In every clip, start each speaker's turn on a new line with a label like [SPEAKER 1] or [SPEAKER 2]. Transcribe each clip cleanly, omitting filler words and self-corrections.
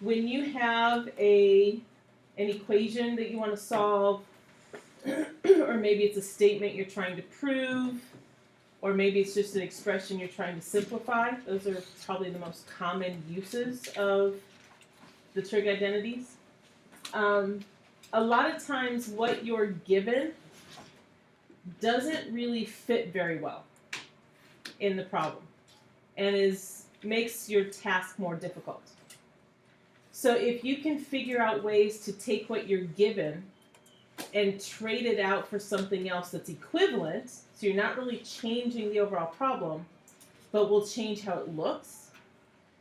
[SPEAKER 1] when you have an equation that you want to solve, or maybe it's a statement you're trying to prove, or maybe it's just an expression you're trying to simplify, those are probably the most common uses of the trig identities. A lot of times what you're given doesn't really fit very well in the problem and makes your task more difficult. So if you can figure out ways to take what you're given and trade it out for something else that's equivalent, so you're not really changing the overall problem, but will change how it looks,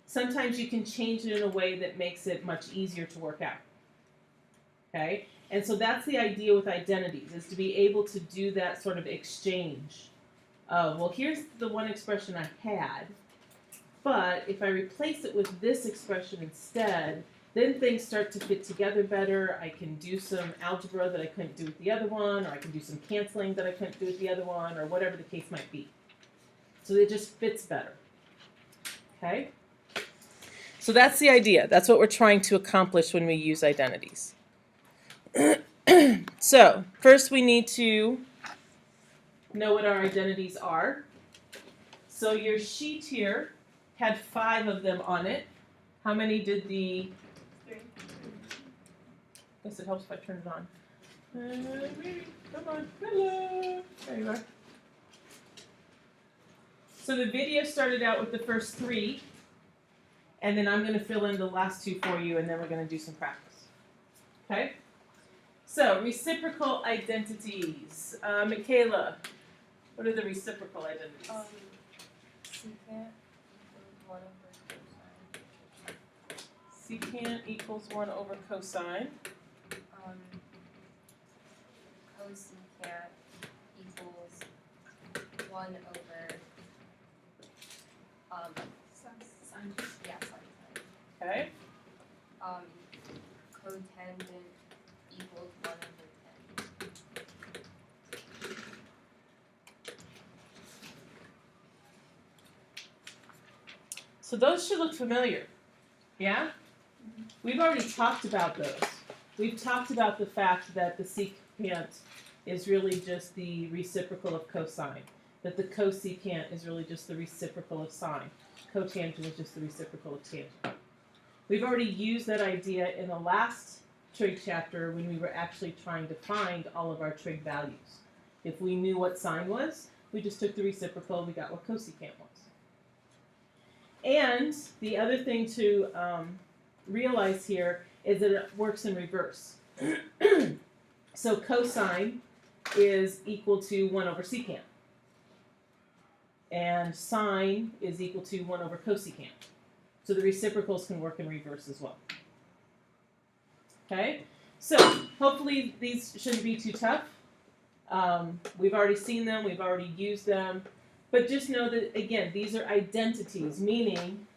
[SPEAKER 1] sometimes you can change it in a way that makes it much easier to work out. Okay? And so that's the idea with identities, is to be able to do that sort of exchange of, well, here's the one expression I had, but if I replace it with this expression instead, then things start to fit together better. I can do some algebra that I couldn't do with the other one, or I can do some canceling that I couldn't do with the other one, or whatever the case might be. So it just fits better. Okay? So that's the idea. That's what we're trying to accomplish when we use identities. So first we need to know what our identities are. So your sheet here had 5 of them on it. How many did the... 3. I guess it helps if I turn it on. Come on. Hello. There you are. So the video started out with the first 3. And then I'm going to fill in the last 2 for you, and then we're going to do some practice. Okay? So, reciprocal identities. Michaela, what are the reciprocal identities?
[SPEAKER 2] Secant equals 1 over cosine.
[SPEAKER 1] Secant equals 1 over cosine.
[SPEAKER 2] Cosecant equals 1 over sine. Yeah, sine.
[SPEAKER 1] Okay.
[SPEAKER 2] Cotangent equals 1 over 10.
[SPEAKER 1] So those should look familiar. Yeah? We've already talked about those. We've talked about the fact that the secant is really just the reciprocal of cosine. That the cosecant is really just the reciprocal of sine. Cotangent is just the reciprocal of tangent. We've already used that idea in the last trig chapter when we were actually trying to find all of our trig values. If we knew what sine was, we just took the reciprocal, we got what cosecant was. And the other thing to realize here is that it works in reverse. So cosine is equal to 1 over secant. And sine is equal to 1 over cosecant. So the reciprocals can work in reverse as well. Okay? So hopefully these shouldn't be too tough. We've already seen them, we've already used them. But just know that, again, these are identities, meaning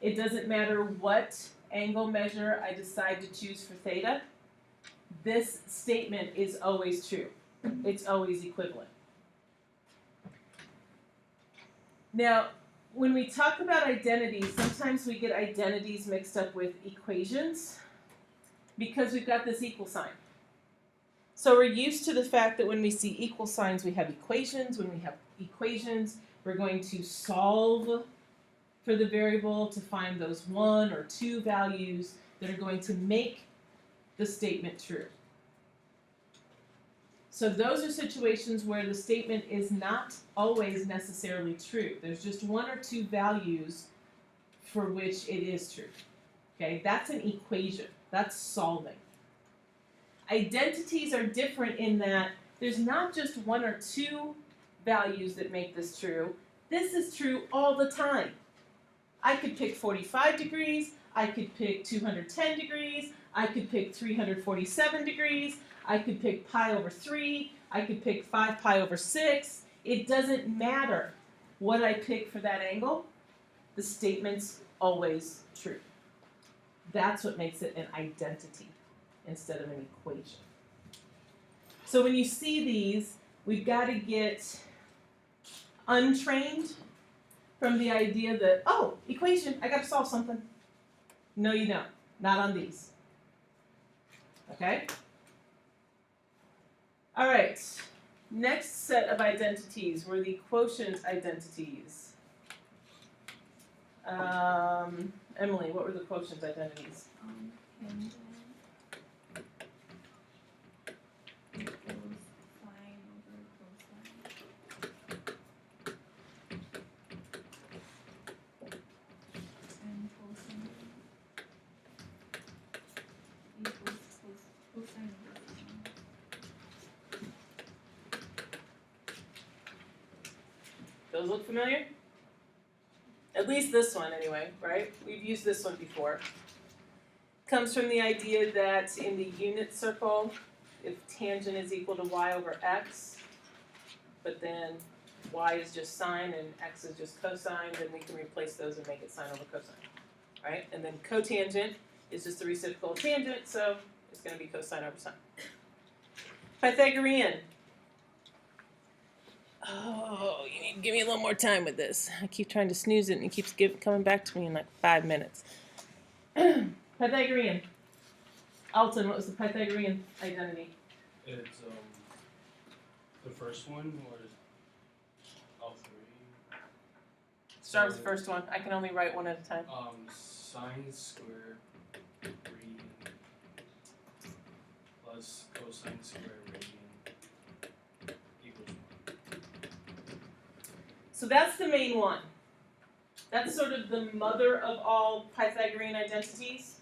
[SPEAKER 1] it doesn't matter what angle measure I decide to choose for theta. This statement is always true. It's always equivalent. Now, when we talk about identities, sometimes we get identities mixed up with equations because we've got this equal sign. So we're used to the fact that when we see equal signs, we have equations. When we have equations, we're going to solve for the variable to find those 1 or 2 values that are going to make the statement true. So those are situations where the statement is not always necessarily true. There's just 1 or 2 values for which it is true. Okay, that's an equation. That's solving. Identities are different in that there's not just 1 or 2 values that make this true. This is true all the time. I could pick 45 degrees, I could pick 210 degrees, I could pick 347 degrees, I could pick pi over 3, I could pick 5 pi over 6. It doesn't matter what I pick for that angle, the statement's always true. That's what makes it an identity instead of an equation. So when you see these, we've got to get untrained from the idea that, oh, equation, I got to solve something. No, you don't. Not on these. Okay? All right. Next set of identities were the quotient identities. Emily, what were the quotient identities?
[SPEAKER 2] Tangent equals sine over cosine. And cosine equals cosine over sine.
[SPEAKER 1] Those look familiar? At least this one anyway, right? We've used this one before. Comes from the idea that in the unit circle, if tangent is equal to y over x, but then y is just sine and x is just cosine, then we can replace those and make it sine over cosine, right? And then cotangent is just the reciprocal of tangent, so it's going to be cosine over sine. Pythagorean. Oh, you need to give me a little more time with this. I keep trying to snooze it and it keeps coming back to me in like 5 minutes. Pythagorean. Alton, what was the Pythagorean identity?
[SPEAKER 3] It's the first one or all three?
[SPEAKER 1] Start with the first one. I can only write one at a time.
[SPEAKER 3] Sine squared radian plus cosine squared radian equals 1.
[SPEAKER 1] So that's the main one. That's sort of the mother of all Pythagorean identities,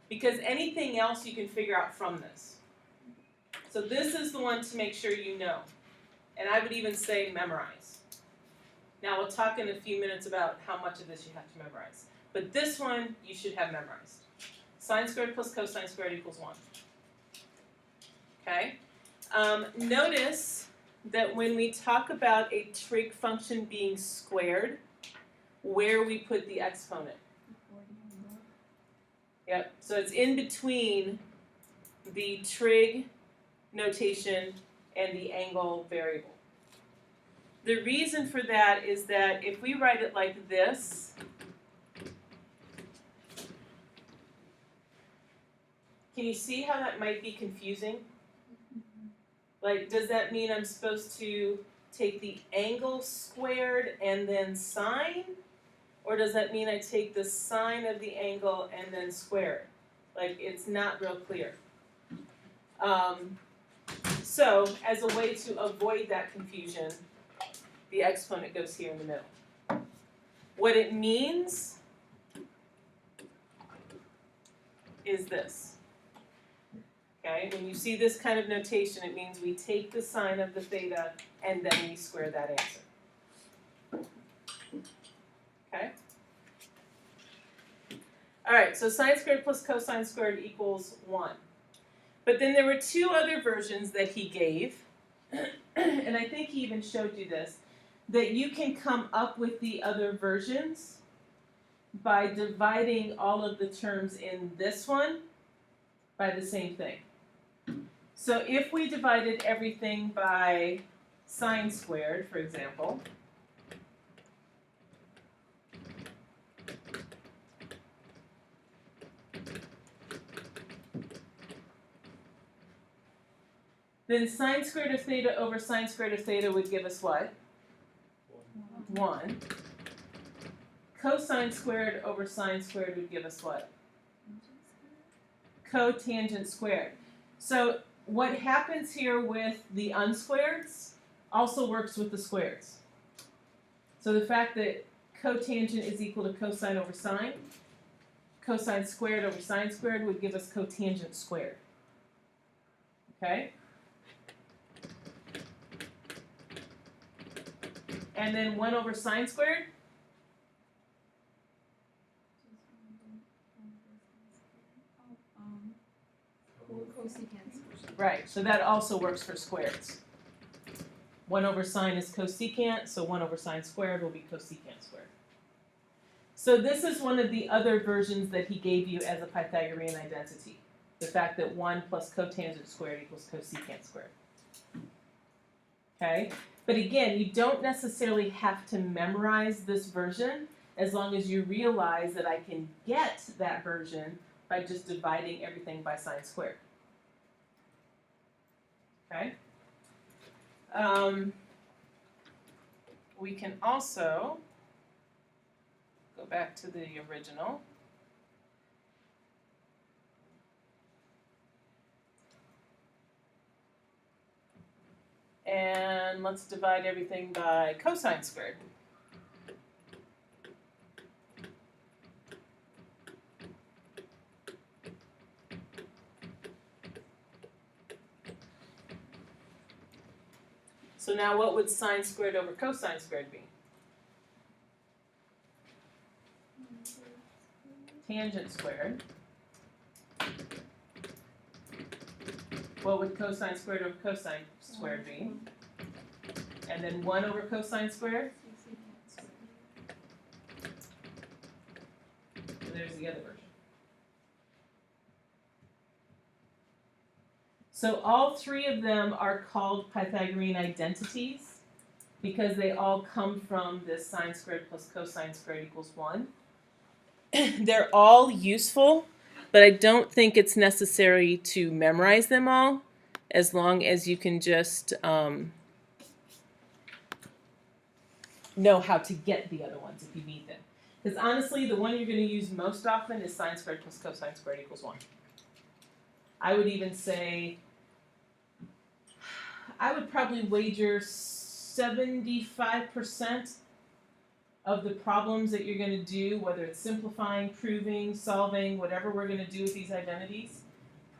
[SPEAKER 1] because anything else you can figure out from this. So this is the one to make sure you know. And I would even say memorize. Now we'll talk in a few minutes about how much of this you have to memorize. But this one you should have memorized. Sine squared plus cosine squared equals 1. Okay? Notice that when we talk about a trig function being squared, where we put the exponent. Yep, so it's in between the trig notation and the angle variable. The reason for that is that if we write it like this, can you see how that might be confusing? Like, does that mean I'm supposed to take the angle squared and then sine? Or does that mean I take the sine of the angle and then square it? Like, it's not real clear. So, as a way to avoid that confusion, the exponent goes here in the middle. What it means is this. Okay, when you see this kind of notation, it means we take the sine of the theta and then we square that answer. Okay? Alright, so sine squared plus cosine squared equals 1. But then there were two other versions that he gave, and I think he even showed you this, that you can come up with the other versions by dividing all of the terms in this one by the same thing. So if we divided everything by sine squared, for example, then sine squared of theta over sine squared of theta would give us what? 1. Cosine squared over sine squared would give us what? Cotangent squared. So what happens here with the unsquareds also works with the squareds. So the fact that cotangent is equal to cosine over sine, cosine squared over sine squared would give us cotangent squared. Okay? And then 1 over sine squared? Right, so that also works for squareds. 1 over sine is cosecant, so 1 over sine squared will be cosecant squared. So this is one of the other versions that he gave you as a Pythagorean identity. The fact that 1 plus cotangent squared equals cosecant squared. Okay? But again, you don't necessarily have to memorize this version as long as you realize that I can get that version by just dividing everything by sine squared. Okay? We can also go back to the original. And let's divide everything by cosine squared. So now what would sine squared over cosine squared be? Tangent squared. What would cosine squared over cosine squared be? And then 1 over cosine squared? So there's the other version. So all three of them are called Pythagorean identities because they all come from this sine squared plus cosine squared equals 1. They're all useful, but I don't think it's necessary to memorize them all as long as you can just know how to get the other ones if you need them. Because honestly, the one you're going to use most often is sine squared plus cosine squared equals 1. I would even say, I would probably wager 75% of the problems that you're going to do, whether it's simplifying, proving, solving, whatever we're going to do with these identities,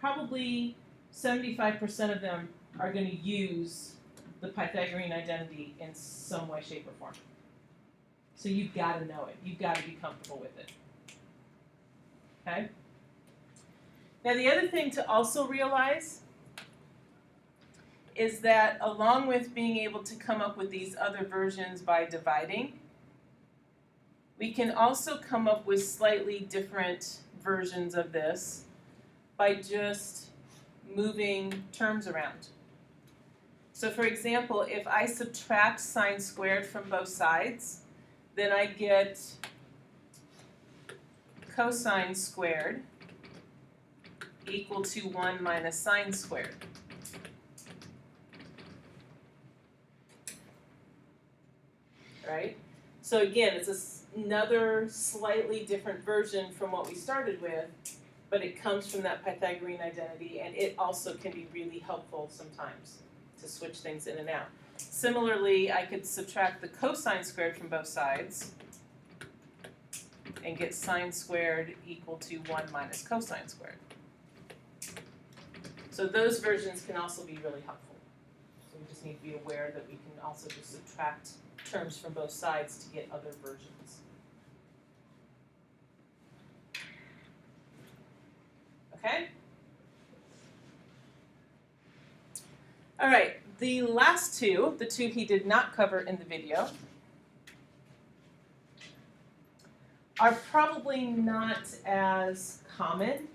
[SPEAKER 1] probably 75% of them are going to use the Pythagorean identity in some way, shape, or form. So you've got to know it. You've got to be comfortable with it. Okay? Now the other thing to also realize is that along with being able to come up with these other versions by dividing, we can also come up with slightly different versions of this by just moving terms around. So for example, if I subtract sine squared from both sides, then I get cosine squared equal to 1 minus sine squared. Right? So again, it's another slightly different version from what we started with, but it comes from that Pythagorean identity, and it also can be really helpful sometimes to switch things in and out. Similarly, I could subtract the cosine squared from both sides and get sine squared equal to 1 minus cosine squared. So those versions can also be really helpful. So we just need to be aware that we can also just subtract terms from both sides to get other versions. Okay? All right, the last two, the two he did not cover in the video, are probably not as common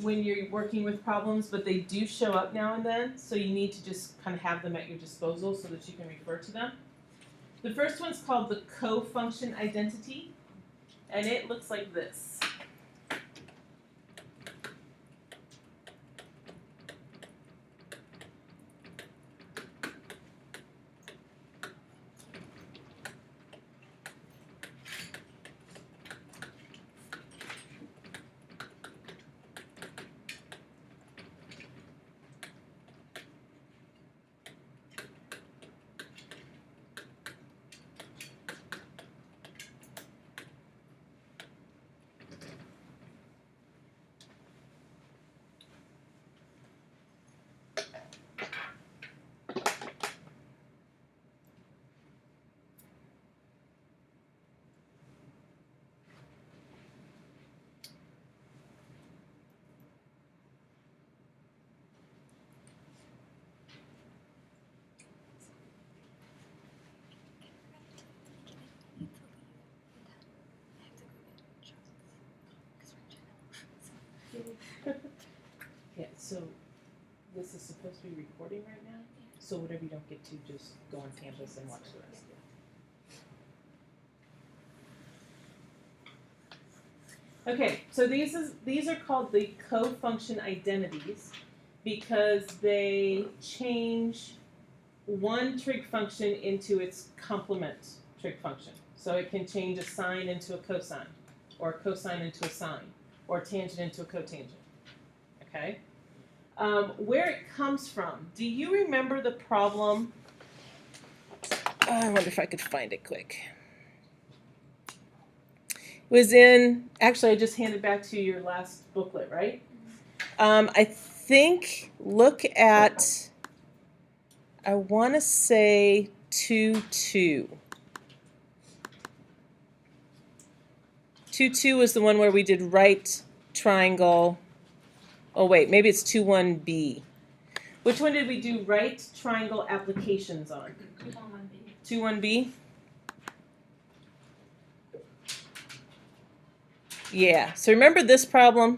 [SPEAKER 1] when you're working with problems, but they do show up now and then, so you need to just kind of have them at your disposal so that you can refer to them. The first one's called the co-function identity, and it looks like this. Yeah, so this is supposed to be recording right now, so whatever you don't get to, just go on campus and watch the rest. Okay, so these are called the co-function identities because they change one trig function into its complement trig function. So it can change a sine into a cosine, or a cosine into a sine, or a tangent into a cotangent. Okay? Where it comes from, do you remember the problem? I wonder if I could find it quick. It was in, actually I just handed back to you your last booklet, right? I think, look at, I want to say 2-2. 2-2 was the one where we did right triangle. Oh wait, maybe it's 2-1b. Which one did we do right triangle applications on? 2-1b? Yeah, so remember this problem?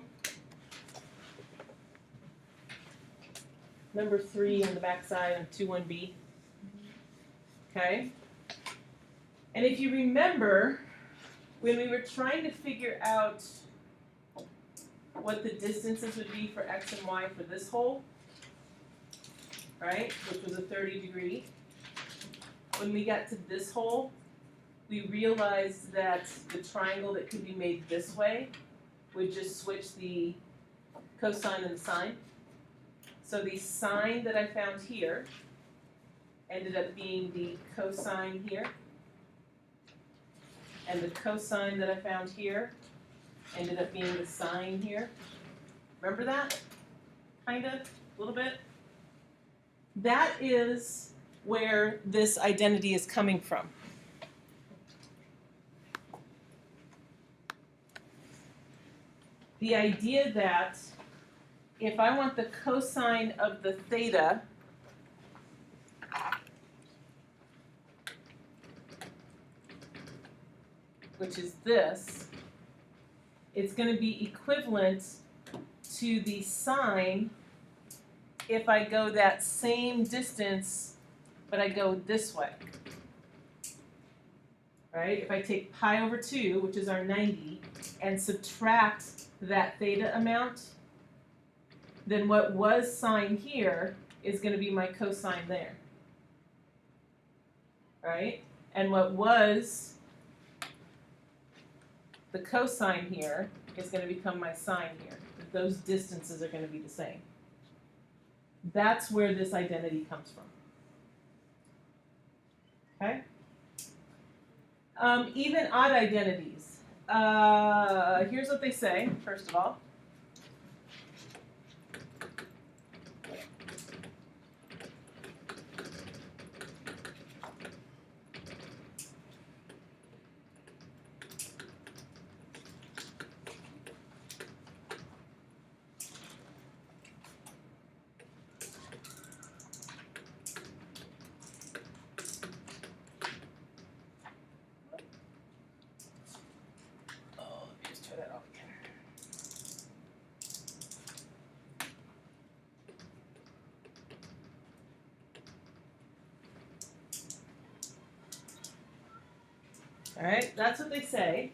[SPEAKER 1] Number 3 on the back side of 2-1b. Okay? And if you remember, when we were trying to figure out what the distances would be for x and y for this hole, right, which was a 30 degree, when we got to this hole, we realized that the triangle that could be made this way would just switch the cosine and the sine. So the sine that I found here ended up being the cosine here. And the cosine that I found here ended up being the sine here. Remember that? Kind of? A little bit? That is where this identity is coming from. The idea that if I want the cosine of the theta which is this, it's going to be equivalent to the sine if I go that same distance, but I go this way. Right? If I take pi over 2, which is our 90, and subtract that theta amount, then what was sine here is going to be my cosine there. Right? And what was the cosine here is going to become my sine here. Those distances are going to be the same. That's where this identity comes from. Okay? Even odd identities. Here's what they say, first of all. All right, that's what they say.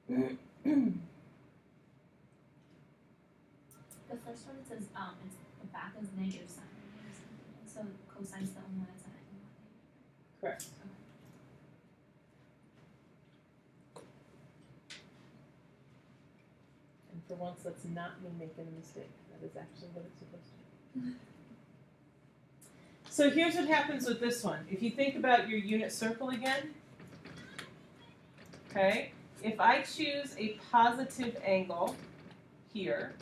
[SPEAKER 2] The first one says it's the back is negative sign, so cosine's the only one that's not negative.
[SPEAKER 1] Correct. And for once, that's not me making a mistake. That is actually what it's supposed to be. So here's what happens with this one. If you think about your unit circle again, okay, if I choose a positive angle here,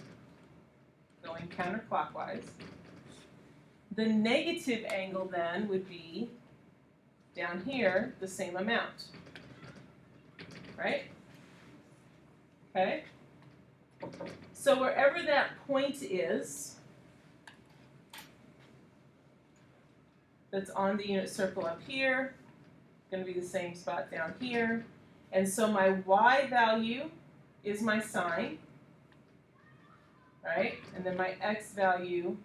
[SPEAKER 1] going counterclockwise, the negative angle then would be down here the same amount, right? Okay? So wherever that point is, that's on the unit circle up here, going to be the same spot down here. And so my y value is my sine, right? And then my x value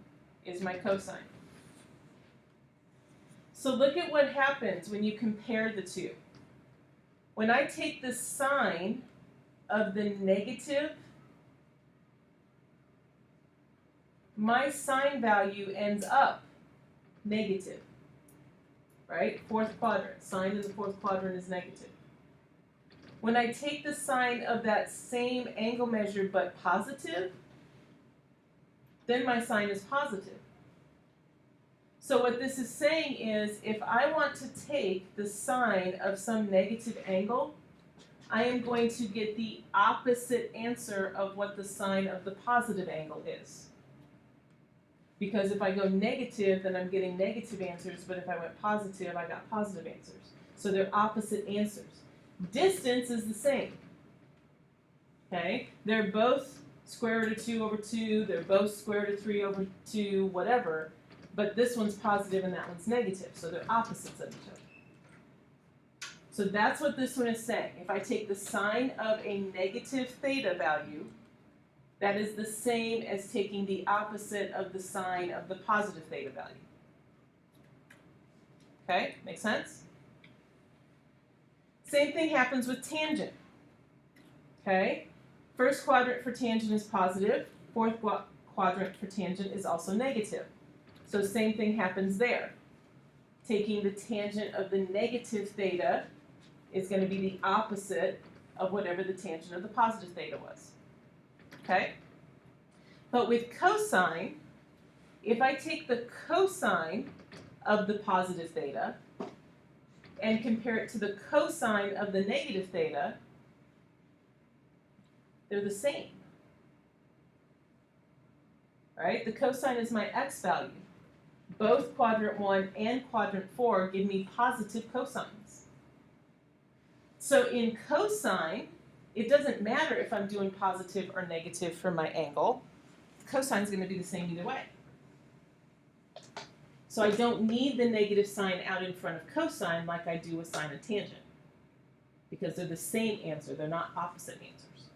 [SPEAKER 1] is my cosine. So look at what happens when you compare the two. When I take the sine of the negative, my sine value ends up negative, right? Fourth quadrant, sine in the fourth quadrant is negative. When I take the sine of that same angle measure but positive, then my sine is positive. So what this is saying is, if I want to take the sine of some negative angle, I am going to get the opposite answer of what the sine of the positive angle is. Because if I go negative, then I'm getting negative answers, but if I went positive, I got positive answers. So they're opposite answers. Distance is the same. Okay? They're both square root of 2 over 2, they're both square root of 3 over 2, whatever. But this one's positive and that one's negative, so they're opposites of each other. So that's what this one is saying. If I take the sine of a negative theta value, that is the same as taking the opposite of the sine of the positive theta value. Okay, make sense? Same thing happens with tangent. Okay, first quadrant for tangent is positive, fourth quadrant for tangent is also negative. So same thing happens there. Taking the tangent of the negative theta is going to be the opposite of whatever the tangent of the positive theta was. Okay? But with cosine, if I take the cosine of the positive theta and compare it to the cosine of the negative theta, they're the same. Right? The cosine is my x value. Both quadrant 1 and quadrant 4 give me positive cosines. So in cosine, it doesn't matter if I'm doing positive or negative for my angle. Cosine is going to be the same either way. So I don't need the negative sign out in front of cosine like I do with sine and tangent, because they're the same answer. They're not opposite answers.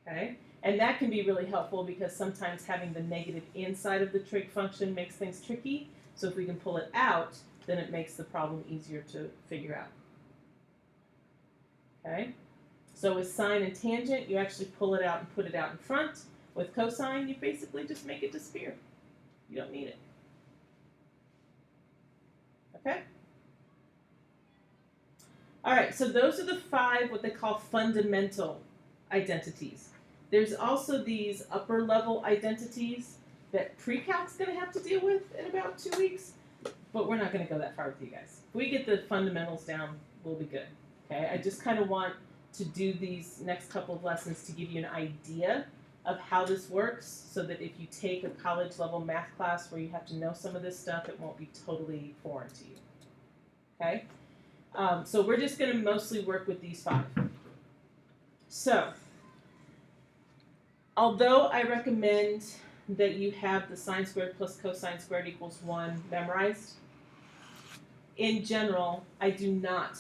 [SPEAKER 1] Okay? And that can be really helpful because sometimes having the negative inside of the trig function makes things tricky. So if we can pull it out, then it makes the problem easier to figure out. Okay? So with sine and tangent, you actually pull it out and put it out in front. With cosine, you basically just make it disappear. You don't need it. Okay? All right, so those are the 5 what they call fundamental identities. There's also these upper level identities that pre-calc's going to have to deal with in about 2 weeks, but we're not going to go that far with you guys. If we get the fundamentals down, we'll be good. Okay, I just kind of want to do these next couple of lessons to give you an idea of how this works, so that if you take a college level math class where you have to know some of this stuff, it won't be totally foreign to you. Okay, so we're just going to mostly work with these 5. So, although I recommend that you have the sine squared plus cosine squared equals 1 memorized, in general, I do not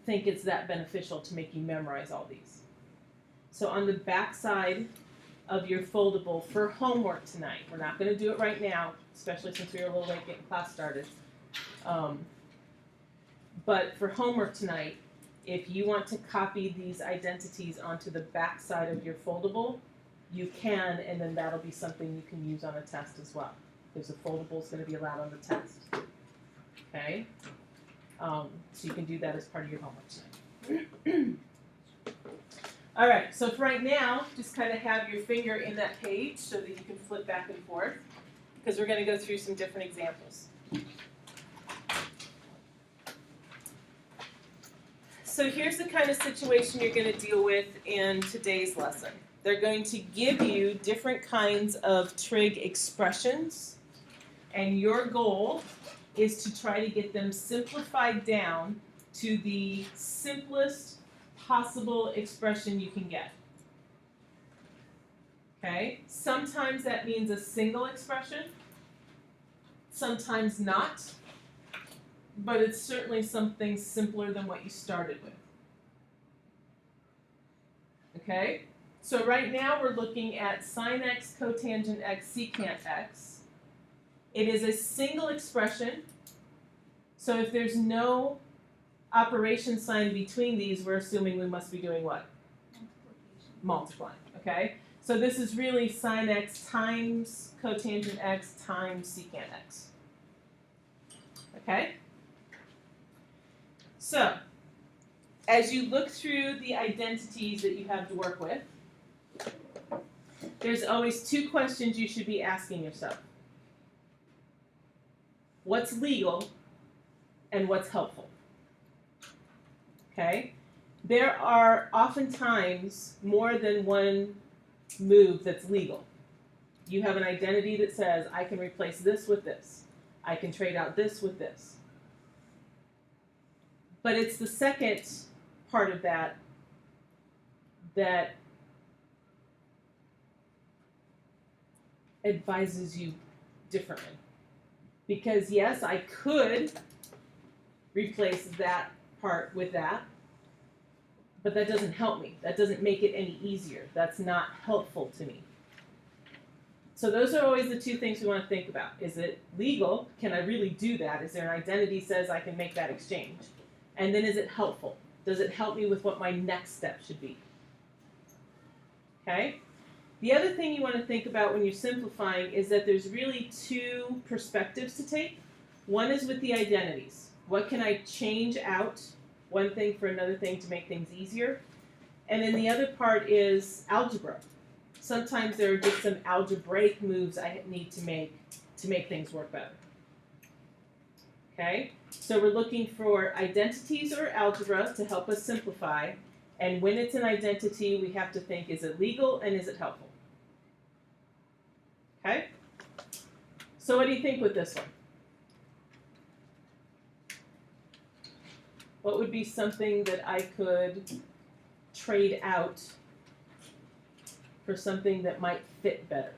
[SPEAKER 1] think it's that beneficial to make you memorize all these. So on the back side of your foldable for homework tonight, we're not going to do it right now, especially since we were a little late getting class started. But for homework tonight, if you want to copy these identities onto the back side of your foldable, you can, and then that'll be something you can use on a test as well. Because the foldable is going to be allowed on the test. Okay? So you can do that as part of your homework tonight. All right, so for right now, just kind of have your finger in that page so that you can flip back and forth, because we're going to go through some different examples. So here's the kind of situation you're going to deal with in today's lesson. They're going to give you different kinds of trig expressions, and your goal is to try to get them simplified down to the simplest possible expression you can get. Okay? Sometimes that means a single expression. sometimes not, but it's certainly something simpler than what you started with. Okay? So right now we're looking at sine x, cotangent x, secant x. It is a single expression, so if there's no operation sign between these, we're assuming we must be doing what? Multiplying, okay? So this is really sine x times cotangent x times secant x. Okay? So, as you look through the identities that you have to work with, there's always two questions you should be asking yourself. What's legal and what's helpful? Okay? There are oftentimes more than one move that's legal. You have an identity that says, I can replace this with this. I can trade out this with this. But it's the second part of that that advises you differently. Because yes, I could replace that part with that, but that doesn't help me. That doesn't make it any easier. That's not helpful to me. So those are always the two things we want to think about. Is it legal? Can I really do that? Is there an identity that says I can make that exchange? And then is it helpful? Does it help me with what my next step should be? Okay? The other thing you want to think about when you're simplifying is that there's really two perspectives to take. One is with the identities. What can I change out one thing for another thing to make things easier? And then the other part is algebra. Sometimes there are just some algebraic moves I need to make things work better. Okay? So we're looking for identities or algebra to help us simplify. And when it's an identity, we have to think, is it legal and is it helpful? Okay? So what do you think with this one? What would be something that I could trade out for something that might fit better?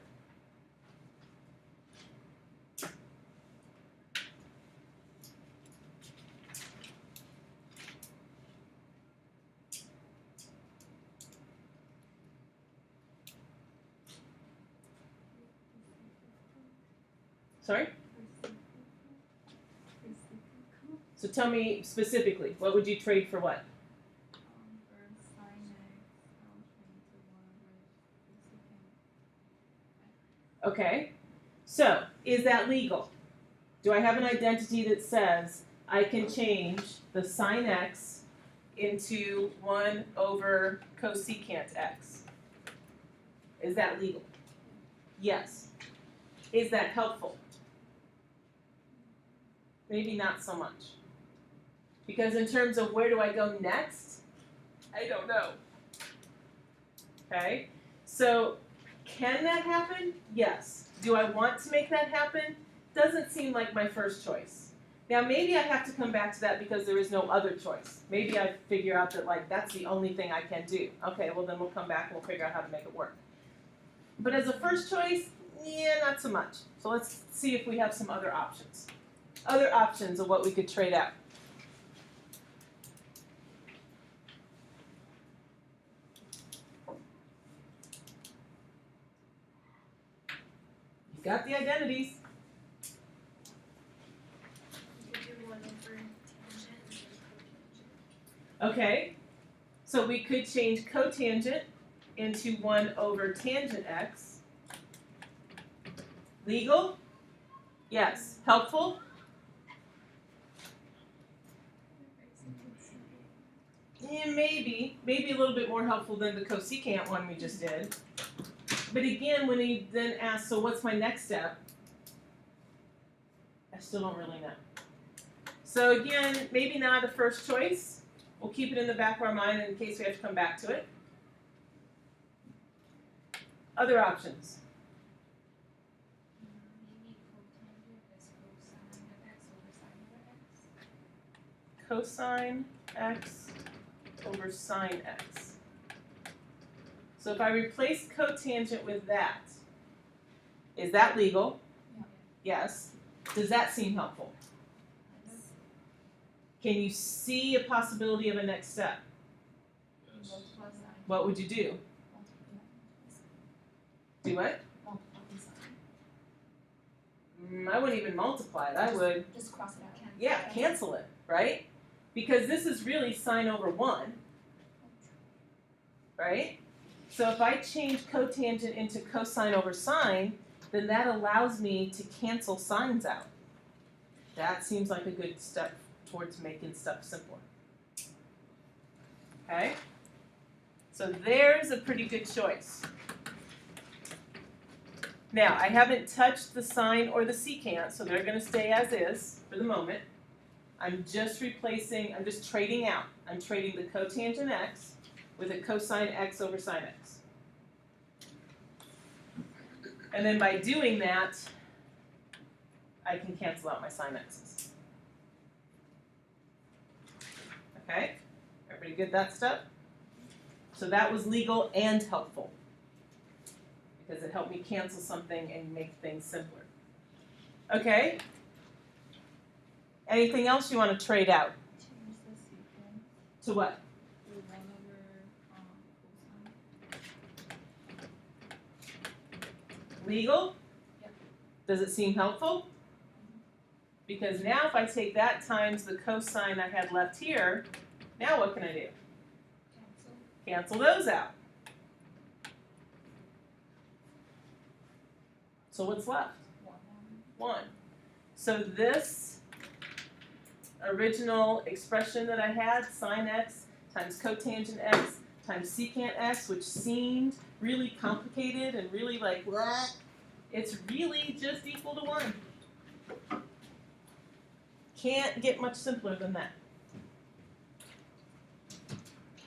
[SPEAKER 1] Sorry? So tell me specifically, what would you trade for what? Okay, so is that legal? Do I have an identity that says I can change the sine x into 1 over cosecant x? Is that legal? Yes. Is that helpful? Maybe not so much. Because in terms of where do I go next, I don't know. Okay, so can that happen? Yes. Do I want to make that happen? Doesn't seem like my first choice. Now maybe I have to come back to that because there is no other choice. Maybe I figure out that like that's the only thing I can do. Okay, well then we'll come back and we'll figure out how to make it work. But as a first choice, yeah, not so much. So let's see if we have some other options. Other options of what we could trade out. You've got the identities. Okay, so we could change cotangent into 1 over tangent x. Legal? Yes. Helpful? Yeah, maybe a little bit more helpful than the cosecant one we just did. But again, when he then asks, so what's my next step? I still don't really know. So again, maybe not a first choice. We'll keep it in the back of our mind in case we have to come back to it. Other options. Cosine x over sine x. So if I replace cotangent with that, is that legal?
[SPEAKER 2] Yeah.
[SPEAKER 1] Yes. Does that seem helpful? Can you see a possibility of a next step?
[SPEAKER 3] Yes.
[SPEAKER 2] Multiply sign.
[SPEAKER 1] What would you do?
[SPEAKER 2] Multiply
[SPEAKER 1] Do what?
[SPEAKER 2] sign.
[SPEAKER 1] I wouldn't even multiply it. I would,
[SPEAKER 2] Just cross it out.
[SPEAKER 1] yeah, cancel it, right? Because this is really sine over 1, right? So if I change cotangent into cosine over sine, then that allows me to cancel sines out. That seems like a good step towards making stuff simpler. Okay? So there's a pretty good choice. Now, I haven't touched the sine or the secant, so they're going to stay as is for the moment. I'm just trading out. I'm trading the cotangent x with a cosine x over sine x. And then by doing that, I can cancel out my sine x's. Okay? Everybody good that stuff? So that was legal and helpful, because it helped me cancel something and make things simpler. Okay? Anything else you want to trade out?
[SPEAKER 2] Change the secant
[SPEAKER 1] To what?
[SPEAKER 2] to 1 over cosine.
[SPEAKER 1] Legal?
[SPEAKER 2] Yep.
[SPEAKER 1] Does it seem helpful? Because now if I take that times the cosine I had left here, now what can I do?
[SPEAKER 2] Cancel.
[SPEAKER 1] Cancel those out. So what's left? 1. So this original expression that I had, sine x times cotangent x times secant x, which seemed really complicated and really like, what? It's really just equal to 1. Can't get much simpler than that.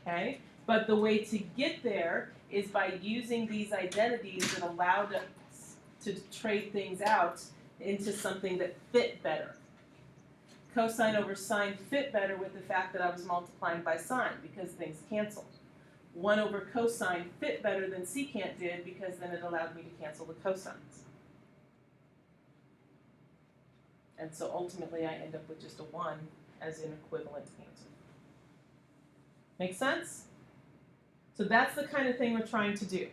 [SPEAKER 1] Okay? But the way to get there is by using these identities that allowed us to trade things out into something that fit better. Cosine over sine fit better with the fact that I was multiplying by sine because things canceled. 1 over cosine fit better than secant did because then it allowed me to cancel the cosines. And so ultimately I end up with just a 1 as an equivalent answer. Make sense? So that's the kind of thing we're trying to do.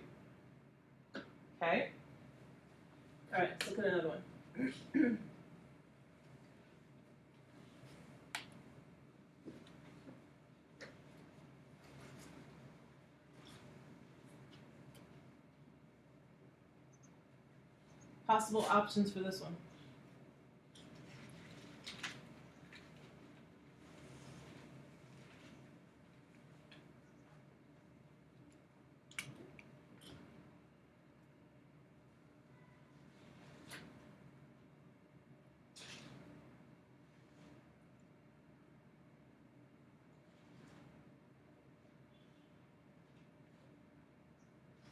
[SPEAKER 1] Okay? Alright, let's look at another one. Possible options for this one.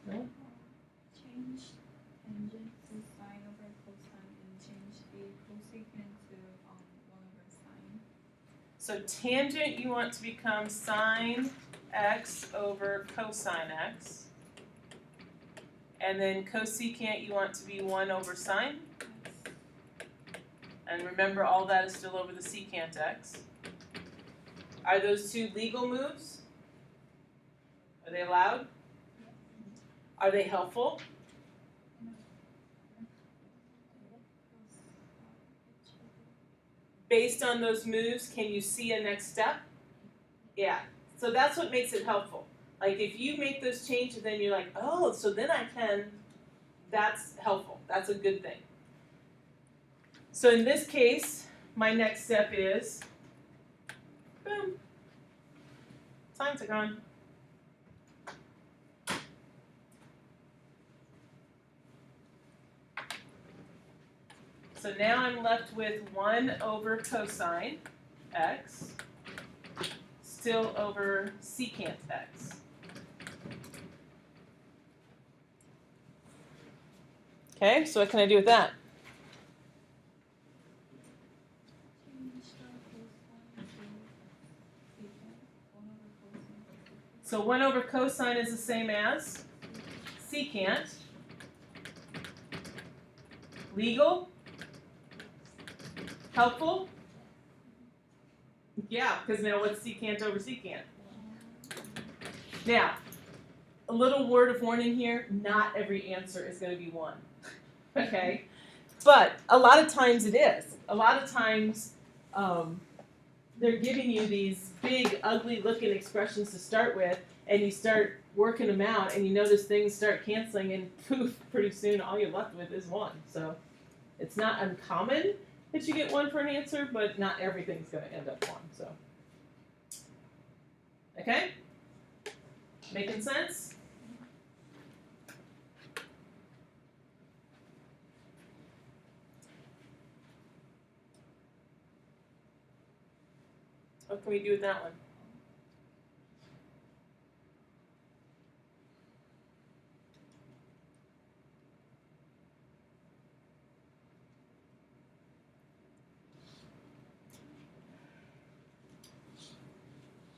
[SPEAKER 1] No?
[SPEAKER 2] Change tangent to sine over cosine and change the cosecant to 1 over sine.
[SPEAKER 1] So tangent you want to become sine x over cosine x. And then cosecant you want to be 1 over sine. And remember all that is still over the secant x. Are those two legal moves? Are they allowed? Are they helpful? Based on those moves, can you see a next step? Yeah. So that's what makes it helpful. Like if you make those changes, then you're like, oh, so then I can, that's helpful. That's a good thing. So in this case, my next step is, boom, sines are gone. So now I'm left with 1 over cosine x, still over secant x. Okay, so what can I do with that? So 1 over cosine is the same as secant. Legal? Helpful? Yeah, because now what's secant over secant? Now, a little word of warning here, not every answer is going to be 1. Okay? But a lot of times it is. A lot of times they're giving you these big, ugly looking expressions to start with, and you start working them out, and you notice things start canceling, and poof, pretty soon all you're left with is 1. So it's not uncommon that you get 1 for an answer, but not everything's going to end up 1. So, okay? Making sense? What can we do with that one?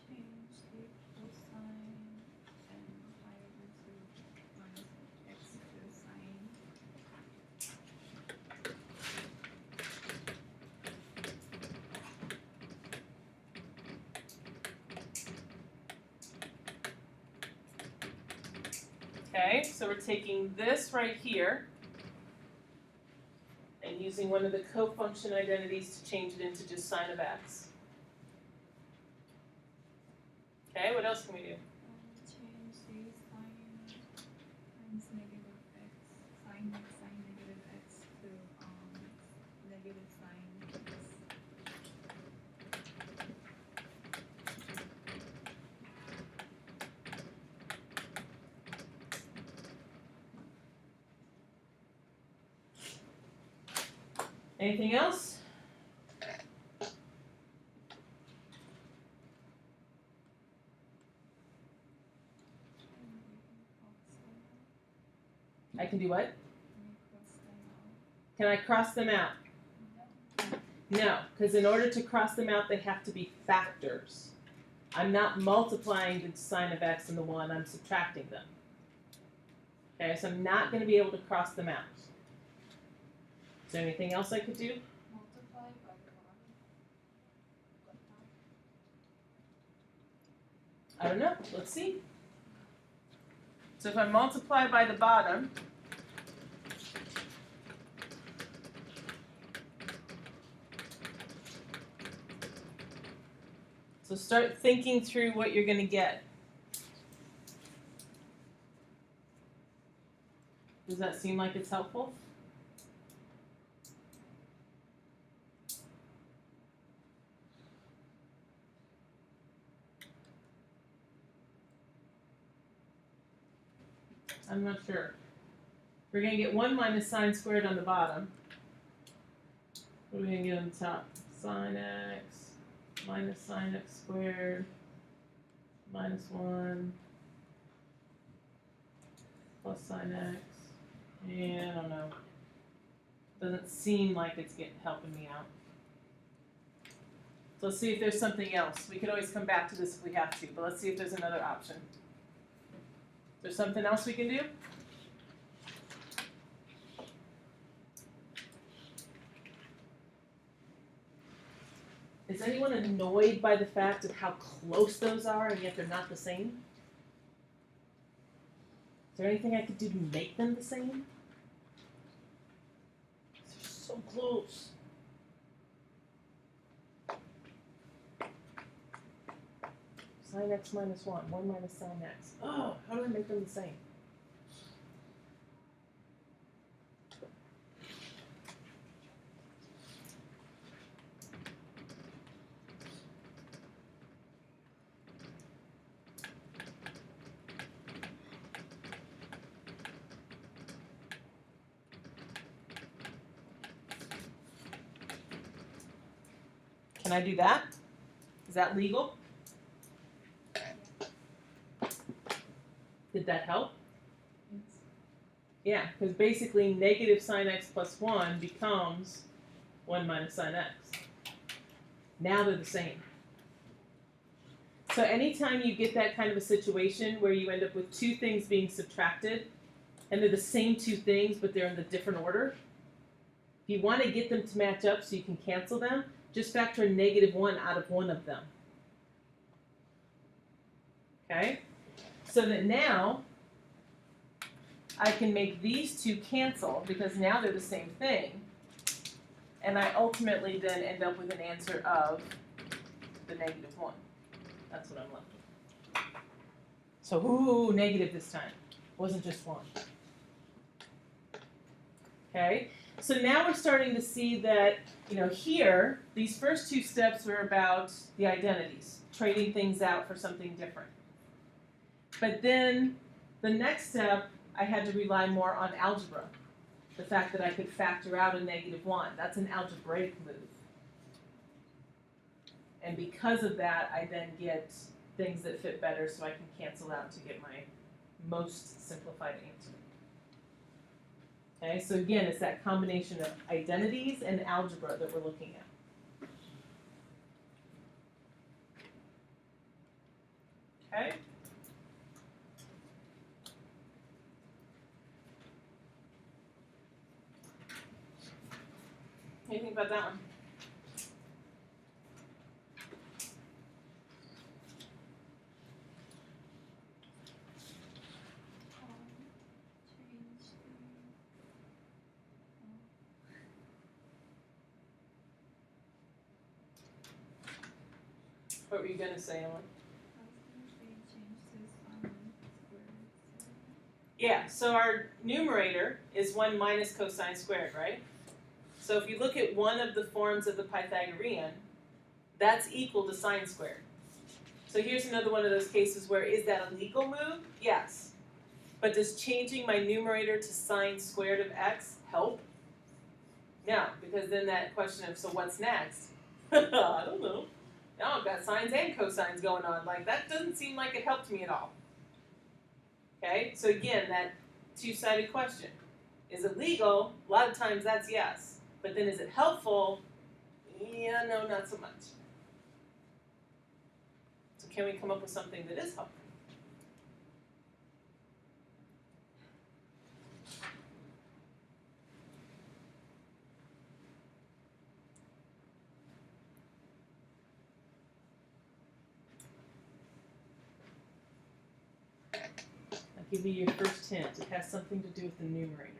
[SPEAKER 4] Change the cosine and higher into minus x to sine.
[SPEAKER 1] Okay, so we're taking this right here and using one of the co-function identities to change it into just sine of x. Okay, what else can we do?
[SPEAKER 4] Change the sine times negative x, sine negative x to negative sine x.
[SPEAKER 1] Anything else? I can do what? Can I cross them out? No, because in order to cross them out, they have to be factors. I'm not multiplying the sine of x and the 1, I'm subtracting them. Okay, so I'm not going to be able to cross them out. Is there anything else I could do?
[SPEAKER 2] Multiply by the bottom.
[SPEAKER 1] I don't know. Let's see. So if I multiply by the bottom, so start thinking through what you're going to get. Does that seem like it's helpful? I'm not sure. We're going to get 1 minus sine squared on the bottom. What are we going to get on the top? Sine x minus sine x squared minus 1 plus sine x. Yeah, I don't know. Doesn't seem like it's helping me out. So let's see if there's something else. We could always come back to this if we have to, but let's see if there's another option. Is there something else we can do? Is anyone annoyed by the fact of how close those are and yet they're not the same? Is there anything I could do to make them the same? They're so close. Sine x minus 1, 1 minus sine x. Oh, how do I make them the same? Can I do that? Is that legal? Did that help?
[SPEAKER 4] Yes.
[SPEAKER 1] Yeah, because basically negative sine x plus 1 becomes 1 minus sine x. Now they're the same. So anytime you get that kind of a situation where you end up with 2 things being subtracted, and they're the same 2 things, but they're in the different order, If you want to get them to match up so you can cancel them, just factor a -1 out of one of them. Okay? So that now I can make these two cancel because now they're the same thing. And I ultimately then end up with an answer of the -1. That's what I'm left with. So, ooh, negative this time. Wasn't just 1. Okay? So now we're starting to see that, here, these first 2 steps were about the identities, trading things out for something different. But then the next step, I had to rely more on algebra. The fact that I could factor out a -1. That's an algebraic move. And because of that, I then get things that fit better so I can cancel out to get my most simplified answer. Okay, so again, it's that combination of identities and algebra that we're looking at. Okay? What do you think about that one?
[SPEAKER 4] Change
[SPEAKER 1] What were you going to say, Ellen?
[SPEAKER 4] I was gonna say change to sine squared.
[SPEAKER 1] Yeah, so our numerator is 1 minus cosine squared, right? So if you look at one of the forms of the Pythagorean, that's equal to sine squared. So here's another one of those cases where, is that a legal move? Yes. But does changing my numerator to sine squared of x help? No, because then that question of, so what's next? I don't know. Now I've got sines and cosines going on. Like, that doesn't seem like it helped me at all. Okay, so again, that two-sided question. Is it legal? A lot of times that's yes. But then is it helpful? Yeah, no, not so much. So can we come up with something that is helpful? I'll give you your first hint. It has something to do with the numerator.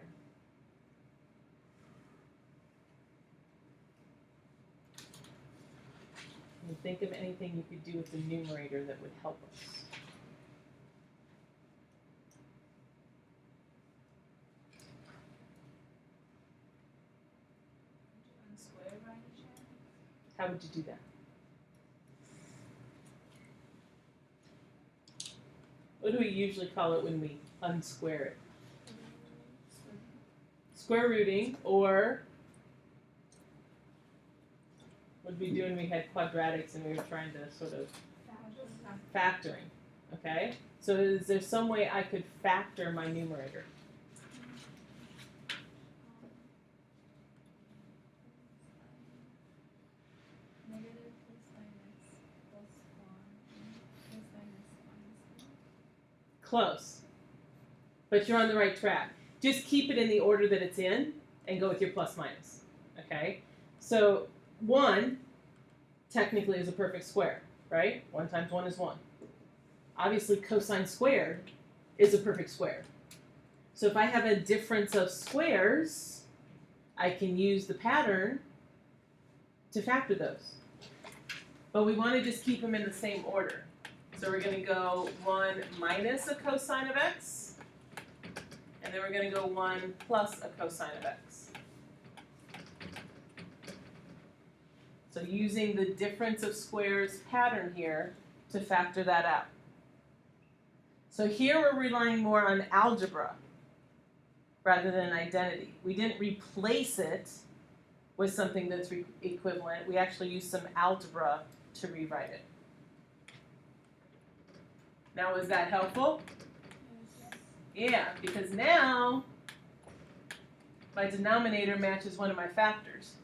[SPEAKER 1] Can you think of anything you could do with the numerator that would help us?
[SPEAKER 2] Square by any chance?
[SPEAKER 1] How would you do that? What do we usually call it when we unsquare it? Square rooting, or what did we do when we had quadratics and we were trying to sort of factoring? Okay, so is there some way I could factor my numerator?
[SPEAKER 4] Negative cosine x plus 1 cosine x minus 1.
[SPEAKER 1] Close, but you're on the right track. Just keep it in the order that it's in and go with your plus minus. Okay, so 1 technically is a perfect square, right? 1 times 1 is 1. Obviously, cosine squared is a perfect square. So if I have a difference of squares, I can use the pattern to factor those. But we want to just keep them in the same order. So we're going to go 1 minus a cosine of x, and then we're going to go 1 plus a cosine of x. So using the difference of squares pattern here to factor that out. So here we're relying more on algebra rather than identity. We didn't replace it with something that's equivalent. We actually used some algebra to rewrite it. Now, is that helpful? Yeah, because now my denominator matches one of my factors.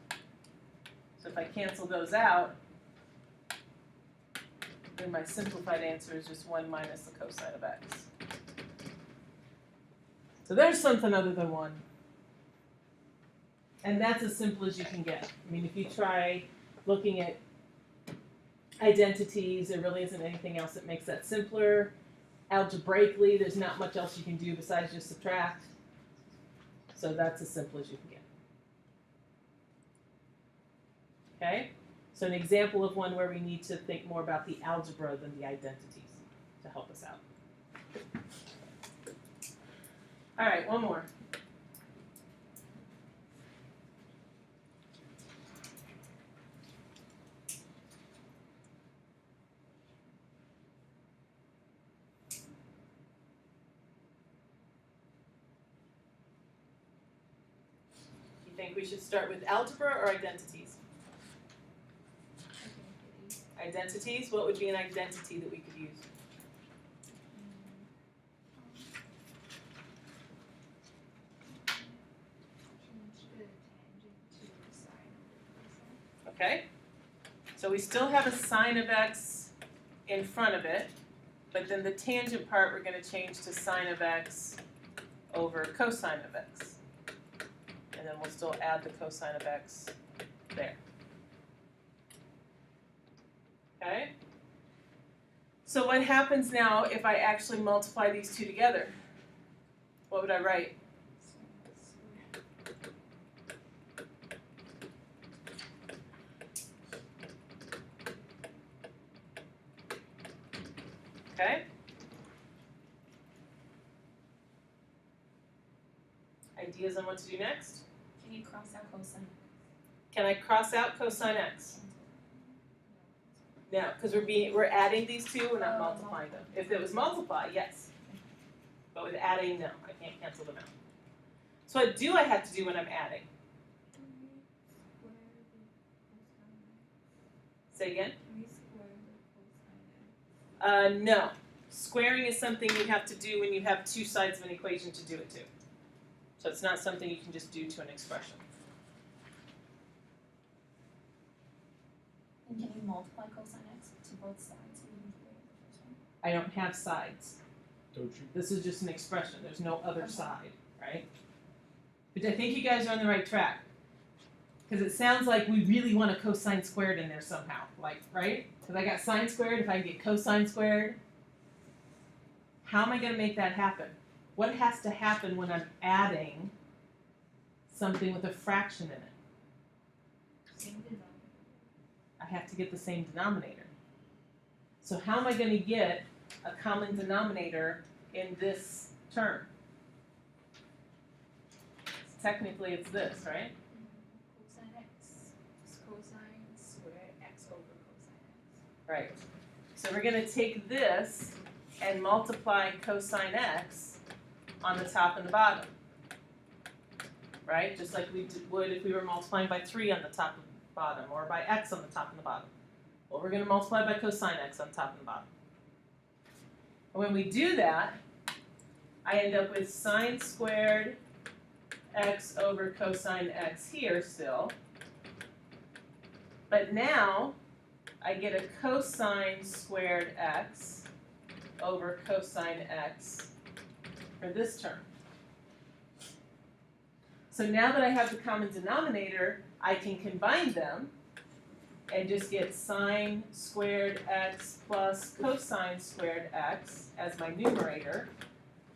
[SPEAKER 1] So if I cancel those out, then my simplified answer is just 1 minus the cosine of x. So there's something other than 1. And that's as simple as you can get. I mean, if you try looking at identities, there really isn't anything else that makes that simpler. Algebraically, there's not much else you can do besides just subtract. So that's as simple as you can get. Okay? So an example of one where we need to think more about the algebra than the identities to help us out. All right, one more. You think we should start with algebra or identities? Identities? What would be an identity that we could use? Okay, so we still have a sine of x in front of it, but then the tangent part we're going to change to sine of x over cosine of x. And then we'll still add the cosine of x there. Okay? So what happens now if I actually multiply these two together? What would I write? Okay? Ideas on what to do next?
[SPEAKER 2] Can you cross out cosine?
[SPEAKER 1] Can I cross out cosine x? No, because we're adding these two, we're not multiplying them. If it was multiply, yes. But with adding, no, I can't cancel them out. So what do I have to do when I'm adding? Say again? No. Squaring is something you have to do when you have two sides of an equation to do it to. So it's not something you can just do to an expression.
[SPEAKER 2] And can you multiply cosine x to both sides so you can square the first one?
[SPEAKER 1] I don't have sides.
[SPEAKER 3] Don't you?
[SPEAKER 1] This is just an expression. There's no other side, right? But I think you guys are on the right track. Because it sounds like we really want a cosine squared in there somehow. Like, right? Because I got sine squared, if I can get cosine squared, how am I going to make that happen? What has to happen when I'm adding something with a fraction in it?
[SPEAKER 2] Same denominator.
[SPEAKER 1] I have to get the same denominator. So how am I going to get a common denominator in this term? Technically it's this, right?
[SPEAKER 2] Cosine x is cosine square x over cosine x.
[SPEAKER 1] Right. So we're going to take this and multiply cosine x on the top and the bottom. Right? Just like we would if we were multiplying by 3 on the top and bottom, or by x on the top and the bottom. Well, we're going to multiply by cosine x on top and the bottom. And when we do that, I end up with sine squared x over cosine x here still. But now I get a cosine squared x over cosine x for this term. So now that I have the common denominator, I can combine them and just get sine squared x plus cosine squared x as my numerator,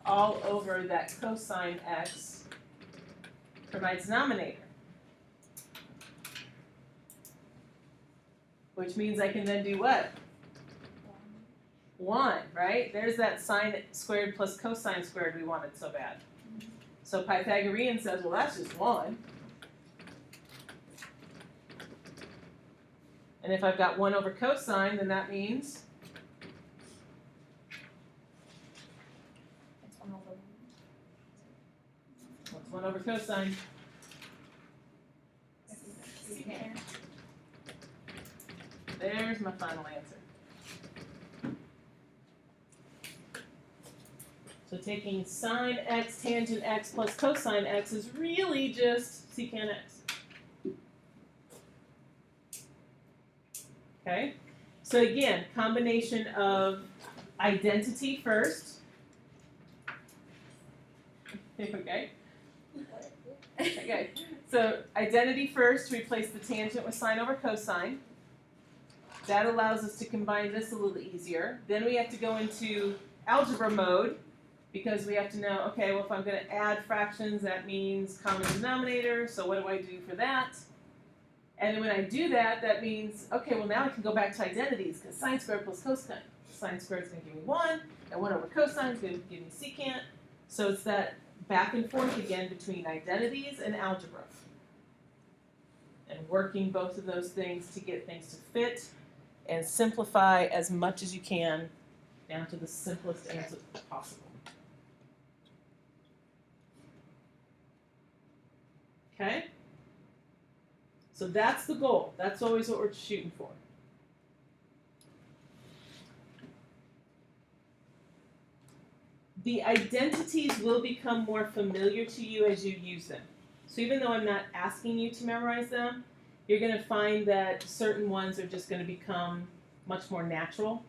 [SPEAKER 1] all over that cosine x for my denominator. Which means I can then do what? 1, right? There's that sine squared plus cosine squared we wanted so bad. So Pythagorean says, well, that's just 1. And if I've got 1 over cosine, then that means
[SPEAKER 2] It's 1 over 1.
[SPEAKER 1] what's 1 over cosine?
[SPEAKER 2] Secant.
[SPEAKER 1] There's my final answer. So taking sine x tangent x plus cosine x is really just secant x. Okay? So again, combination of identity first. Okay? Okay. So identity first, replace the tangent with sine over cosine. That allows us to combine this a little easier. Then we have to go into algebra mode because we have to know, okay, well if I'm going to add fractions, that means common denominator, so what do I do for that? And then when I do that, that means, okay, well now I can go back to identities because sine squared plus cosine. Sine squared is going to give me 1, and 1 over cosine is going to give me secant. So it's that back and forth again between identities and algebra. And working both of those things to get things to fit and simplify as much as you can down to the simplest answer possible. Okay? So that's the goal. That's always what we're shooting for. The identities will become more familiar to you as you use them. So even though I'm not asking you to memorize them, you're going to find that certain ones are just going to become much more natural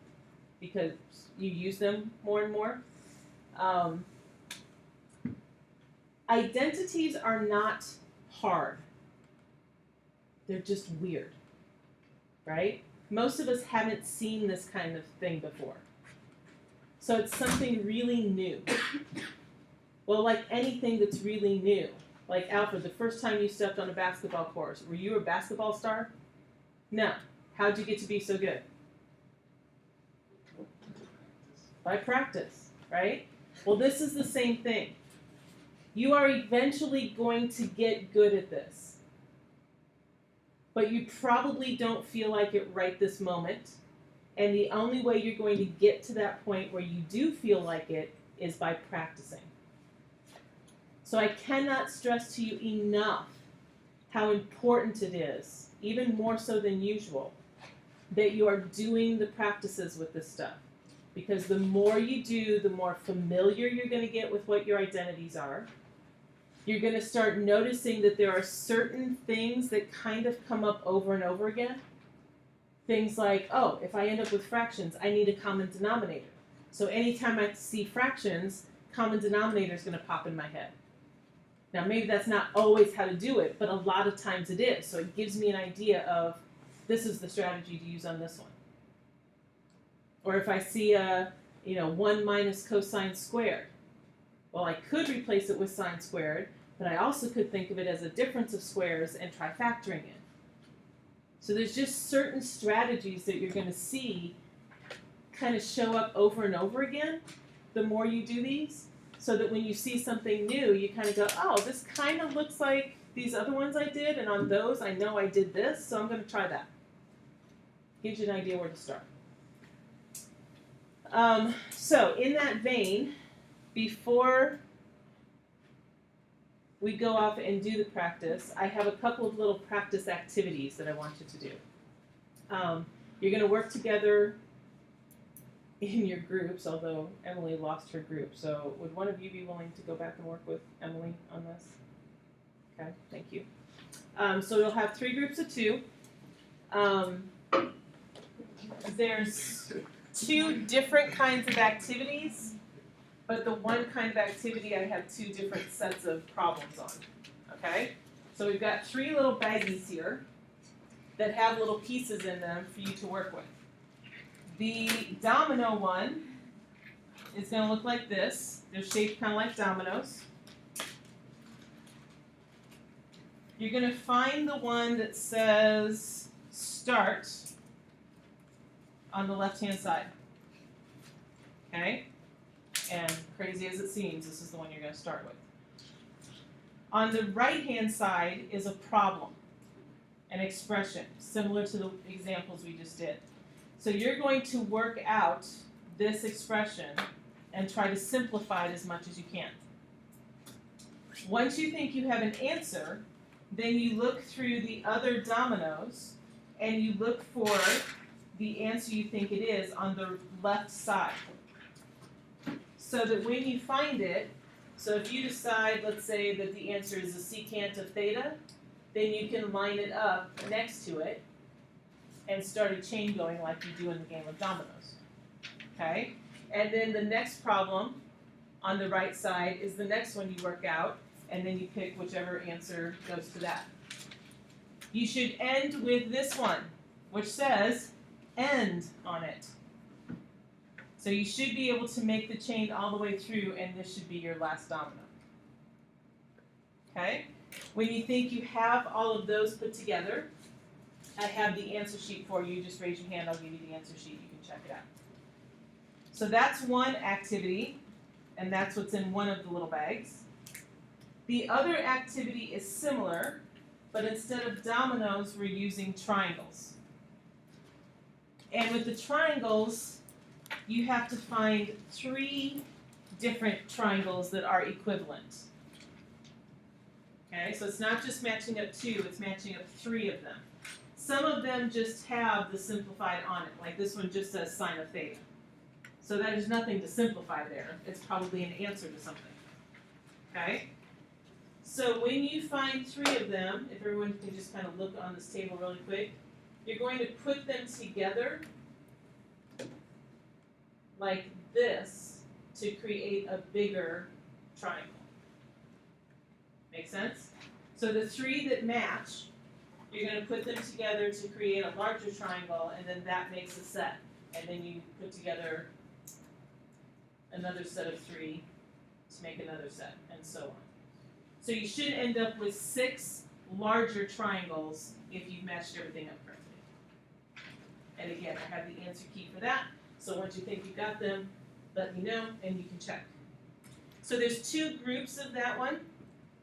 [SPEAKER 1] because you use them more and more. Identities are not hard. They're just weird, right? Most of us haven't seen this kind of thing before. So it's something really new. Well, like anything that's really new. Like Alfred, the first time you stepped on a basketball court, were you a basketball star? No. How'd you get to be so good? By practice, right? Well, this is the same thing. You are eventually going to get good at this. But you probably don't feel like it right this moment. And the only way you're going to get to that point where you do feel like it is by practicing. So I cannot stress to you enough how important it is, even more so than usual, that you are doing the practices with this stuff. Because the more you do, the more familiar you're going to get with what your identities are. You're going to start noticing that there are certain things that kind of come up over and over again. Things like, oh, if I end up with fractions, I need a common denominator. So anytime I see fractions, common denominator is going to pop in my head. Now, maybe that's not always how to do it, but a lot of times it is. So it gives me an idea of this is the strategy to use on this one. Or if I see a, 1 minus cosine squared. Well, I could replace it with sine squared, but I also could think of it as a difference of squares and try factoring it. So there's just certain strategies that you're going to see kind of show up over and over again the more you do these, so that when you see something new, you kind of go, oh, this kind of looks like these other ones I did, and on those I know I did this, so I'm going to try that. Gives you an idea where to start. So in that vein, before we go off and do the practice, I have a couple of little practice activities that I want you to do. You're going to work together in your groups, although Emily lost her group. So would one of you be willing to go back and work with Emily on this? Okay, thank you. So you'll have 3 groups of 2. There's 2 different kinds of activities. But the one kind of activity I have 2 different sets of problems on, okay? So we've got 3 little baggies here that have little pieces in them for you to work with. The domino one is going to look like this. They're shaped kind of like dominoes. You're going to find the one that says start on the left-hand side, okay? And crazy as it seems, this is the one you're going to start with. On the right-hand side is a problem, an expression, similar to the examples we just did. So you're going to work out this expression and try to simplify it as much as you can. Once you think you have an answer, then you look through the other dominoes and you look for the answer you think it is on the left side. So that when you find it, so if you decide, let's say that the answer is the secant of theta, then you can line it up next to it and start a chain going like you do in the game of dominoes. Okay? And then the next problem on the right side is the next one you work out, and then you pick whichever answer goes to that. You should end with this one, which says end on it. So you should be able to make the chain all the way through, and this should be your last domino. Okay? When you think you have all of those put together, I have the answer sheet for you. Just raise your hand, I'll give you the answer sheet. You can check it out. So that's one activity, and that's what's in one of the little bags. The other activity is similar, but instead of dominoes, we're using triangles. And with the triangles, you have to find 3 different triangles that are equivalent. Okay, so it's not just matching up 2, it's matching up 3 of them. Some of them just have the simplified on it, like this one just says sine of theta. So there's nothing to simplify there. It's probably an answer to something. Okay? So when you find 3 of them, if everyone can just kind of look on this table really quick, you're going to put them together like this to create a bigger triangle. Make sense? So the 3 that match, you're going to put them together to create a larger triangle, and then that makes a set. And then you put together another set of 3 to make another set, and so on. So you should end up with 6 larger triangles if you've matched everything up correctly. And again, I have the answer key for that. So once you think you've got them, let me know and you can check. So there's 2 groups of that one.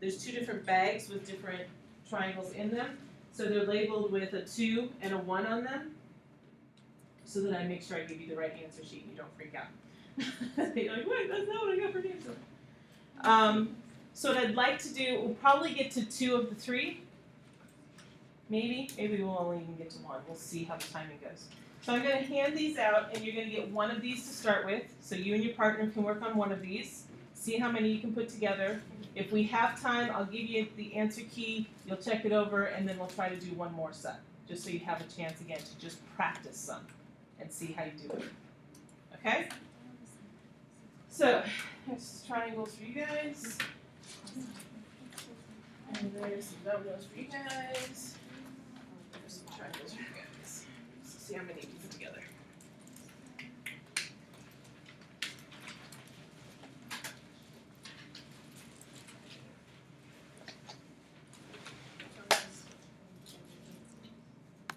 [SPEAKER 1] There's 2 different bags with different triangles in them. So they're labeled with a 2 and a 1 on them, so that I make sure I give you the right answer sheet and you don't freak out. You're like, wait, that's not what I got for answer. So what I'd like to do, we'll probably get to 2 of the 3. Maybe we'll only even get to 1. We'll see how the timing goes. So I'm going to hand these out, and you're going to get one of these to start with. So you and your partner can work on one of these. See how many you can put together. If we have time, I'll give you the answer key. You'll check it over, and then we'll try to do one more set, just so you have a chance again to just practice some and see how you do it. Okay? So there's triangles for you guys. And there's some dominoes for you guys. There's some triangles for you guys. Let's see how many